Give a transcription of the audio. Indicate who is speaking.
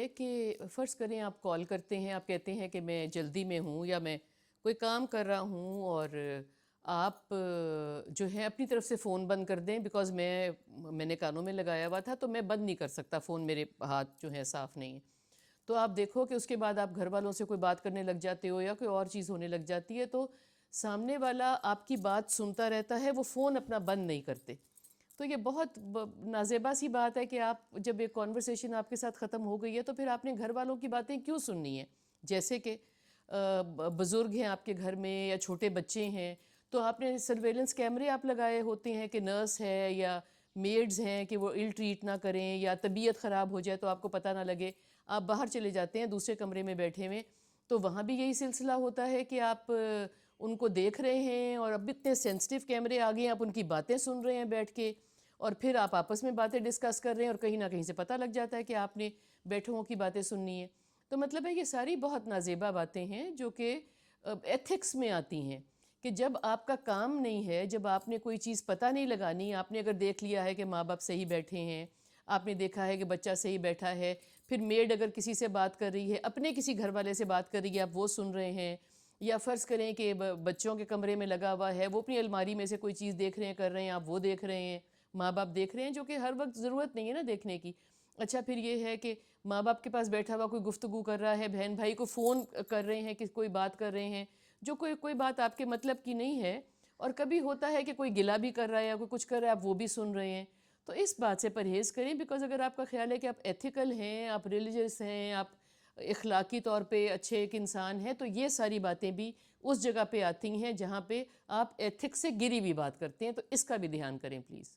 Speaker 1: ہے کہ فرض کریں آپ کال کرتے ہیں، آپ کہتے ہیں کہ میں جلدی میں ہوں یا میں کوئی کام کر رہا ہوں، اور آپ جو ہے اپنی طرف سے فون بند کر دیں، بیکاز میں نے کانوں میں لگایا ہوا تھا تو میں بند نہیں کر سکتا، فون میرے ہاتھ جو ہے صاف نہیں ہے، تو آپ دیکھو کہ اس کے بعد آپ گھر والوں سے کوئی بات کرنے لگ جاتے ہو یا کوئی اور چیز ہونے لگ جاتی ہے، تو سامنے والا آپ کی بات سنتا رہتا ہے، وہ فون اپنا بند نہیں کرتے۔ تو یہ بہت نازیبا سی بات ہے کہ آپ جب ایک کانورسیشن آپ کے ساتھ ختم ہو گئی ہے تو پھر آپ نے گھر والوں کی باتیں کیوں سننی ہیں؟ جیسے کہ بزرگ ہیں آپ کے گھر میں یا چھوٹے بچے ہیں، تو آپ نے سرویلنس کیمرے آپ لگائے ہوتے ہیں کہ نرس ہے یا میڈز ہیں کہ وہ ill ٹریٹ نہ کریں، یا طبیعت خراب ہو جائے تو آپ کو پتہ نہ لگے، آپ باہر چلے جاتے ہیں دوسرے کمرے میں بیٹھے ہوئے، تو وہاں بھی یہی سلسلہ ہوتا ہے کہ آپ ان کو دیکھ رہے ہیں، اور اب اتنے سینسٹیو کیمرے آ گئے ہیں، آپ ان کی باتیں سن رہے ہیں بیٹھ کے، اور پھر آپ آپس میں باتیں ڈسکس کر رہے ہیں، اور کہیں نہ کہیں سے پتہ لگ جاتا ہے کہ آپ نے بیٹھوں کی باتیں سننی ہیں۔ تو مطلب ہے یہ ساری بہت نازیبا باتیں ہیں جو کہ ایتھکس میں آتی ہیں، کہ جب آپ کا کام نہیں ہے، جب آپ نے کوئی چیز پتہ نہیں لگانی، آپ نے اگر دیکھ لیا ہے کہ ماں باپ صحیح بیٹھے ہیں، آپ نے دیکھا ہے کہ بچہ صحیح بیٹھا ہے، پھر میڈ اگر کسی سے بات کر رہی ہے، اپنے کسی گھر والے سے بات کر رہی ہے، آپ وہ سن رہے ہیں، یا فرض کریں کہ بچوں کے کمرے میں لگا ہوا ہے، وہ اپنی الماری میں سے کوئی چیز دیکھ رہے ہیں، کر رہے ہیں، آپ وہ دیکھ رہے ہیں، ماں باپ دیکھ رہے ہیں، جو کہ ہر وقت ضرورت نہیں ہے نا دیکھنے کی۔ اچھا پھر یہ ہے کہ ماں باپ کے پاس بیٹھا ہوا کوئی گفتگو کر رہا ہے، بہن بھائی کو فون کر رہے ہیں کہ کوئی بات کر رہے ہیں، جو کوئی بات آپ کے مطلب کی نہیں ہے، اور کبھی ہوتا ہے کہ کوئی گلہ بھی کر رہا ہے یا کوئی کچھ کر رہا ہے، آپ وہ بھی سن رہے ہیں۔ تو اس بات سے پرہیز کریں، بیکاز اگر آپ کا خیال ہے کہ آپ ایتھیکل ہیں، آپ ریلیجس ہیں، آپ اخلاقی طور پہ اچھے ایک انسان ہیں، تو یہ ساری باتیں بھی اس جگہ پہ آتی ہیں جہاں پہ آپ ایتھکس سے گری ہوئی بات کرتے ہیں، تو اس کا بھی دھیان کریں پلیز۔